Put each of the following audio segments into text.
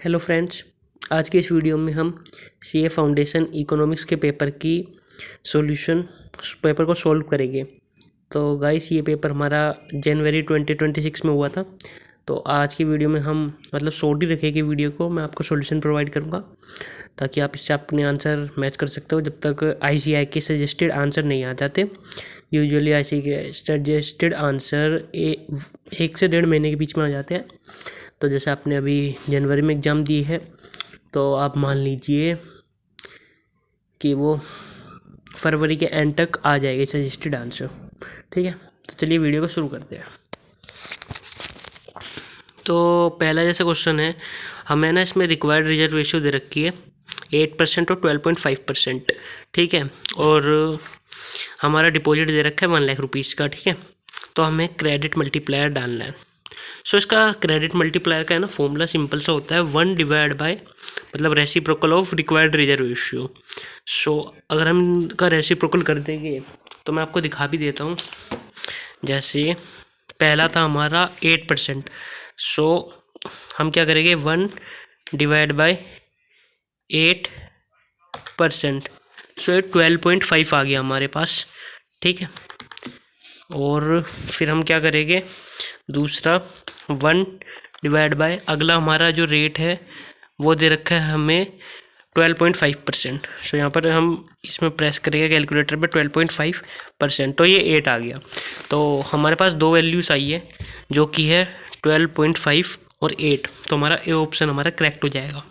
Hello friends, आज के इस वीडियो में हम सीए फाउंडेशन इकोनॉमिक्स के पेपर की पेपर को सॉल्व करेंगे। तो गाइस, ये पेपर हमारा जनवरी 2026 में हुआ था। तो आज की वीडियो में हम शॉर्ट ही रखेंगे वीडियो को। मैं आपको सॉल्यूशन प्रोवाइड करूँगा ताकि आप इससे अपने आंसर मैच कर सकते हो जब तक आईसीएआई के सजेस्टेड आंसर नहीं आ जाते। यूजुअली आईसीएआई के सजेस्टेड आंसर 1 से 1.5 महीने के बीच में आ जाते हैं। तो जैसे आपने अभी जनवरी में एग्ज़ाम दी है तो आप मान लीजिए कि वो फरवरी के एंड तक आ जाएगी सजेस्टेड आंसर। ठीक है, तो चलिए वीडियो को शुरू करते हैं। तो पहला जैसे क्वेश्चन है, हमें ना इसमें रिक्वायर्ड रिजर्व रेशियो दे रखी है 8% और 12.5%। ठीक है, और हमारा डिपॉजिट दे रखा है 1 लाख रुपीज़ का। ठीक है, तो हमें क्रेडिट मल्टीप्लायर डालना है। सो इसका क्रेडिट मल्टीप्लायर का है ना फॉर्मूला सिंपल सा होता है 1 divide by reciprocal of required reserve ratio. So अगर हम इनका रेसिप्रोकल कर देंगे तो मैं आपको दिखा भी देता हूँ। जैसे पहला था हमारा 8%। सो हम क्या करेंगे 1 डिवाइड बाय 8%। सो 12.5 आ गया हमारे पास। ठीक है, और फिर हम क्या करेंगे दूसरा 1 डिवाइड बाय अगला हमारा जो रेट है वो दे रखा है हमें 12.5%। सो यहाँ पर हम इसमें प्रेस करेंगे कैलकुलेटर पे 12.5%, तो ये 8 आ गया। तो हमारे पास दो वैल्यूज़ आई है जो कि है 12.5 और 8। तो हमारा ए ऑप्शन हमारा करेक्ट हो जाएगा।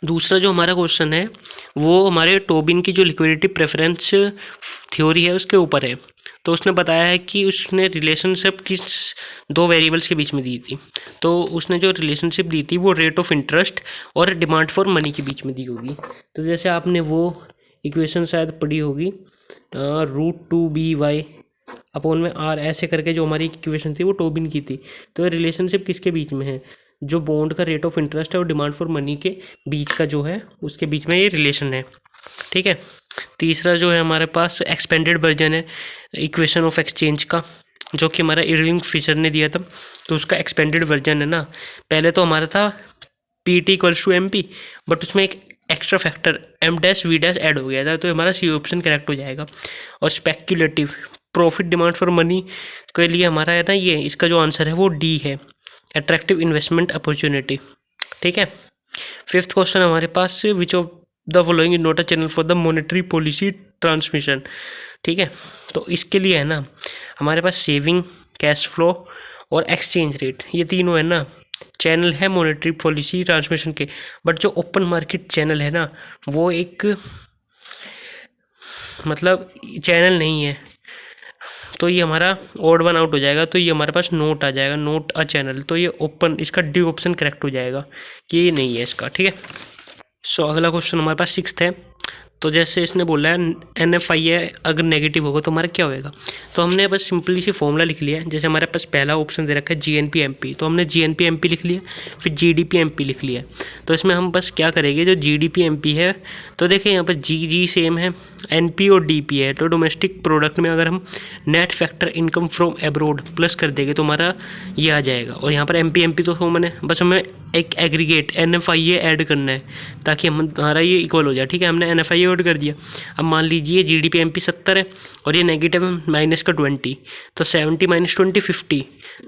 दूसरा जो हमारा क्वेश्चन है वो हमारे टोबिन की जो लिक्विडिटी प्रेफरेंस थ्योरी है उसके ऊपर है। तो उसने बताया है कि उसने रिलेशनशिप किस दो वेरिएबल्स के बीच में दी थी। तो उसने जो रिलेशनशिप दी थी वो रेट ऑफ इंटरेस्ट और डिमांड फॉर मनी के बीच में दी होगी। तो जैसे आपने वो इक्वेशन शायद पढ़ी होगी, √2by अपॉन में r ऐसे करके जो हमारी इक्वेशन थी वो टोबिन की थी। तो ये रिलेशनशिप किसके बीच में है? जो बॉन्ड का रेट ऑफ इंटरेस्ट है और डिमांड फॉर मनी के बीच का जो है उसके बीच में ये रिलेशन है। ठीक है, तीसरा जो है हमारे पास एक्सपेंडेड वर्जन है इक्वेशन ऑफ एक्सचेंज का, जो कि हमारा इरविंग फिशर ने दिया था। तो उसका एक्सपेंडेड वर्जन है ना, पहले तो हमारा था PT = MP, बट उसमें एक एक्स्ट्रा फैक्टर M-V- ऐड हो गया था। तो हमारा सी ऑप्शन करेक्ट हो जाएगा। और speculative profit demand for money के लिए हमारा है ना ये इसका जो आंसर है वो D है, अट्रैक्टिव इन्वेस्टमेंट अपॉर्चुनिटी। ठीक है, फिफ्थ क्वेश्चन हमारे पास which of the following is not a channel for the monetary policy transmission. ठीक है, तो इसके लिए है ना हमारे पास सेविंग, कैश फ्लो और एक्सचेंज रेट, ये तीनों है ना चैनल है मॉनेटरी पॉलिसी ट्रांसमिशन के। बट जो ओपन मार्केट चैनल है ना वो एक चैनल नहीं है। तो ये हमारा ऑड वन आउट हो जाएगा। तो ये हमारे पास नोट आ जाएगा, नोट अ चैनल। तो ये ओपन, इसका डी ऑप्शन करेक्ट हो जाएगा कि ये नहीं है इसका। ठीक है, सो अगला क्वेश्चन हमारे पास 6th है। तो जैसे इसने बोला है NFI अगर नेगेटिव होगा तो हमारा क्या होएगा। तो हमने बस सिंपली सी फॉर्मूला लिख लिया है। जैसे हमारे पास पहला ऑप्शन दे रखा है GNP-MP, तो हमने GNP-MP लिख लिया, फिर GDP-MP लिख लिया। तो इसमें हम बस क्या करेंगे, जो GDP-MP है तो देखिए यहाँ पर GG सेम है, NP और DP है। तो डोमेस्टिक प्रोडक्ट में अगर हम net factor income from abroad plus कर देंगे तो हमारा ये आ जाएगा। और यहाँ पर MP तो मैंने बस हमें एक एग्रीगेट NFI ऐड करना है ताकि हमारा ये इक्वल हो जाए। ठीक है, हमने NFI ऐड कर दिया। अब मान लीजिए GDP-MP 70 है और ये नेगेटिव माइनस का 20, तो 70 - 20 50।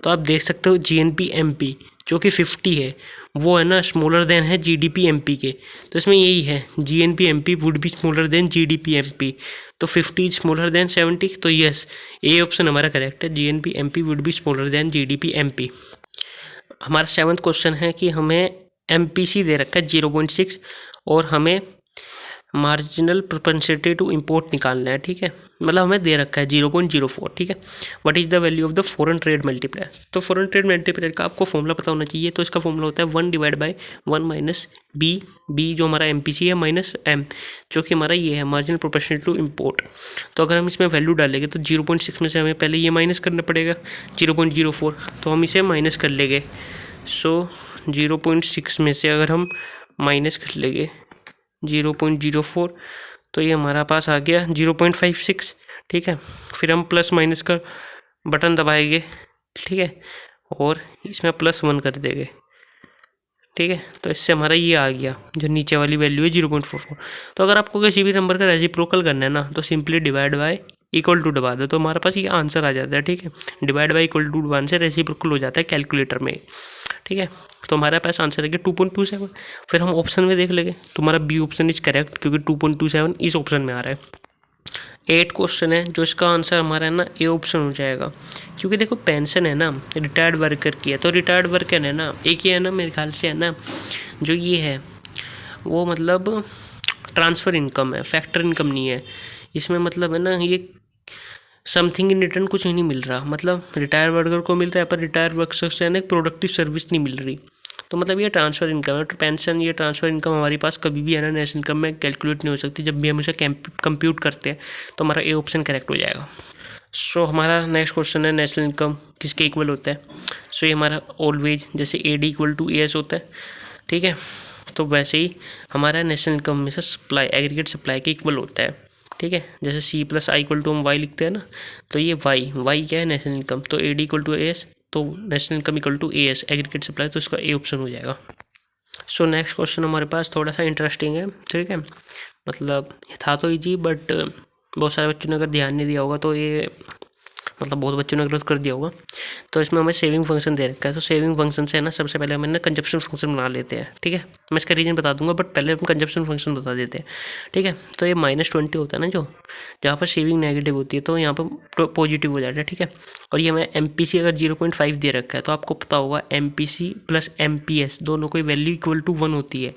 तो आप देख सकते हो GNP-MP जो कि 50 है वो है ना स्मॉलर देन है GDP-MP के। तो इसमें यही है GNP-MP would be smaller than GDP-MP। तो 50 स्मॉलर देन 70। तो यस, ए ऑप्शन हमारा करेक्ट है, GNP-MP would be smaller than GDP-MP। हमारा 7th क्वेश्चन है कि हमें MPC दे रखा है 0.6 और हमें मार्जिनल प्रोपेंसिटी टू इंपोर्ट निकालना है। ठीक है, हमें दे रखा है 0.04। ठीक है, what is the value of the foreign trade multiplier. तो फॉरेन ट्रेड मल्टीप्लायर का आपको फॉर्मूला पता होना चाहिए। तो इसका फॉर्मूला होता है 1 डिवाइड बाय 1 - B जो हमारा MPC है माइनस M जो कि हमारा ये है मार्जिनल प्रोपेंसिटी टू इंपोर्ट। तो अगर हम इसमें वैल्यू डालेंगे तो 0.6 में से हमें पहले ये माइनस करना पड़ेगा 0.04, तो हम इसे माइनस कर लेंगे। सो 0.6 में से अगर हम माइनस कर लेंगे 0.04 तो ये हमारा पास आ गया 0.56। ठीक है, फिर हम प्लस माइनस का बटन दबाएंगे। ठीक है, और इसमें +1 कर देंगे। ठीक है। तो इससे हमारा ये आ गया, जो नीचे वाली वैल्यू है 0.44। तो अगर आपको किसी भी नंबर का रेसिप्रोकल करना है ना, तो simply divide by equal to दबा दो, तो हमारे पास ये आंसर आ जाता है। ठीक है, डिवाइड बाय इक्वल टू 1 से रेसिप्रोकल हो जाता है कैलकुलेटर में। ठीक है, तो हमारे पास आंसर है कि 2.27। फिर हम ऑप्शन में देख लेंगे, तुम्हारा बी ऑप्शन इज करेक्ट, क्योंकि 2.27 इस ऑप्शन में आ रहा है। 8 क्वेश्चन है, जो इसका आंसर हमारा है ना ए ऑप्शन हो जाएगा, क्योंकि देखो पेंशन है ना रिटायर्ड वर्कर की है, तो रिटायर्ड वर्कर है ना, एक ये है ना मेरे ख्याल से है ना, जो ये है वो मतलब ट्रांसफ़र इनकम है, फैक्टर इनकम नहीं है इसमें। मतलब है ना, ये समथिंग इन रिटर्न कुछ नहीं मिल रहा, मतलब रिटायर वर्कर को मिल रहा है पर रिटायर वर्कर से ना प्रोडक्टिव सर्विस नहीं मिल रही। तो मतलब ये ट्रांसफ़र इनकम है। तो पेंशन, ये ट्रांसफ़र इनकम हमारे पास कभी भी है ना नेशनल इनकम में कैलकुलेट नहीं हो सकती। जब भी हम इसे कंप्यूट करते हैं तो हमारा ए ऑप्शन करेक्ट हो जाएगा। सो हमारा नेक्स्ट क्वेश्चन है नेशनल इनकम किसके इक्वल होता है। सो ये हमारा ऑलवेज जैसे AD इक्वल टू AS होता है। ठीक है, तो वैसे ही हमारा नेशनल इनकम में से सप्लाई, एग्रीगेट सप्लाई के इक्वल होता है। ठीक है, जैसे C+I इक्वल टू हम Y लिखते हैं ना, तो ये Y क्या है नेशनल इनकम, तो AD इक्वल टू AS, तो national income equal to AS aggregate supply, तो इसका ए ऑप्शन हो जाएगा। सो नेक्स्ट क्वेश्चन हमारे पास थोड़ा सा इंटरेस्टिंग है। ठीक है, मतलब ये था तो ईजी, बट बहुत सारे बच्चों ने अगर ध्यान नहीं दिया होगा तो ये, मतलब बहुत बच्चों ने गलत कर दिया होगा। तो इसमें हमें सेविंग फंक्शन दे रखा है, तो सेविंग फंक्शन से है ना सबसे पहले हमें ना कंजप्शन फंक्शन बना लेते हैं। ठीक है, मैं इसका रीजन बता दूंगा, बट पहले हम कंजप्शन फंक्शन बता देते हैं। ठीक है, तो ये -20 होता है ना, जो जहाँ पर सेविंग नेगेटिव होती है तो यहाँ पर पॉजिटिव हो जाता है। ठीक है, और ये हमें MPC अगर 0.5 दे रखा है, तो आपको पता होगा MPC प्लस MPS दोनों की वैल्यू इक्वल टू 1 होती है।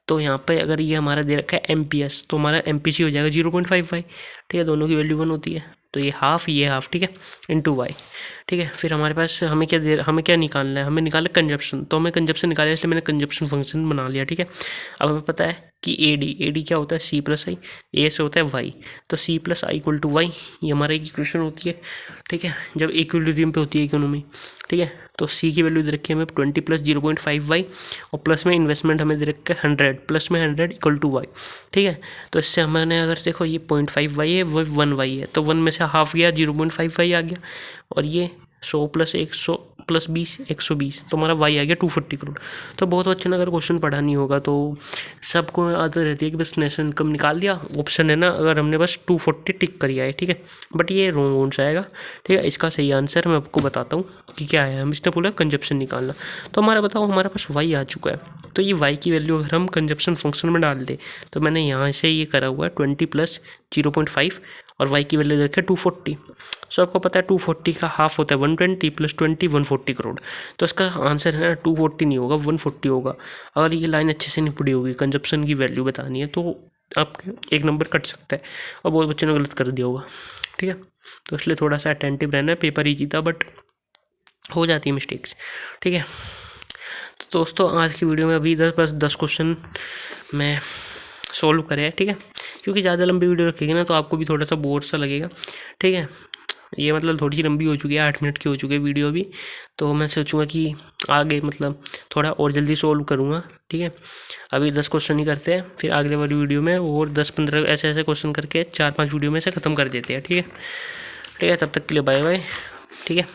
तो यहाँ पे अगर ये हमारा दे रखा है MPS, तो हमारा MPC हो जाएगा 0.55। ठीक है, दोनों की वैल्यू 1 होती है, तो ये हाफ, ये हाफ। ठीक है, इंटू Y। ठीक है, फिर हमारे पास हमें क्या निकालना है, हमें निकालना कंजप्शन, तो हमें कंजप्शन निकाला, इसलिए मैंने कंजप्शन फंक्शन बना लिया। ठीक है, अब हमें पता है कि AD क्या होता है C+I, A से होता है Y, तो C+I इक्वल टू Y, ये हमारा एक इक्वेशन होती है। ठीक है, जब इक्विलिब्रियम पे होती है इकोनॉमी। ठीक है, तो C की वैल्यू दे रखी है हमें 20 प्लस 0.5Y, और प्लस में इन्वेस्टमेंट हमें दे रखा है 100, प्लस में 100 इक्वल टू Y। ठीक है, तो इससे हमने अगर देखो ये 0.5Y है, वो 1Y है, तो 1 में से हाफ गया, 0.5Y आ गया, और ये 100 प्लस 100 प्लस 20 120, तो हमारा Y आ गया 240 करोड़। तो बहुत बच्चों ने अगर क्वेश्चन पढ़ा नहीं होगा तो सबको आदत रहती है कि बस नेशनल इनकम निकाल दिया, ऑप्शन है ना, अगर हमने बस 240 टिक करिया है। ठीक है, बट ये रॉन्ग आंसर आएगा। ठीक है, इसका सही आंसर मैं आपको बताता हूँ कि क्या है। हम इसने बोला कंजप्शन निकालना, तो हमारा बताओ हमारे पास Y आ चुका है, तो ये Y की वैल्यू अगर हम कंजप्शन फंक्शन में डाल दें, तो मैंने यहाँ से ये करा हुआ है 20 प्लस 0.5, और Y की वैल्यू रखा है 240। सो आपको पता है 240 का हाफ होता है 120 प्लस 20 140 करोड़, तो इसका आंसर है ना 240 नहीं होगा, 140 होगा। अगर ये लाइन अच्छे से नहीं पड़ी होगी, कंजप्शन की वैल्यू बतानी है, तो आपके एक नंबर कट सकता है, और बहुत बच्चों ने गलत कर दिया होगा। ठीक है, तो इसलिए थोड़ा सा अटेंटिव रहना है। पेपर ईजी था बट हो जाती है मिस्टेक्स। ठीक है, तो दोस्तों आज की वीडियो में अभी बस 10 क्वेश्चन मैं सोल्व करे। ठीक है, क्योंकि ज़्यादा लंबी वीडियो रखेगी ना तो आपको भी थोड़ा सा बोर सा लगेगा। ठीक है, ये मतलब थोड़ी सी लंबी हो चुकी है, 8 मिनट की हो चुकी है वीडियो भी, तो मैं सोचूंगा कि आगे मतलब थोड़ा और जल्दी सोल्व करूँगा। ठीक है, अभी 10 क्वेश्चन ही करते हैं, फिर अगले वाली वीडियो में और 10-15 ऐसे ऐसे क्वेश्चन करके 4-5 वीडियो में से ख़त्म कर देते हैं। ठीक है, तब तक के लिए बाय बाय। ठीक है।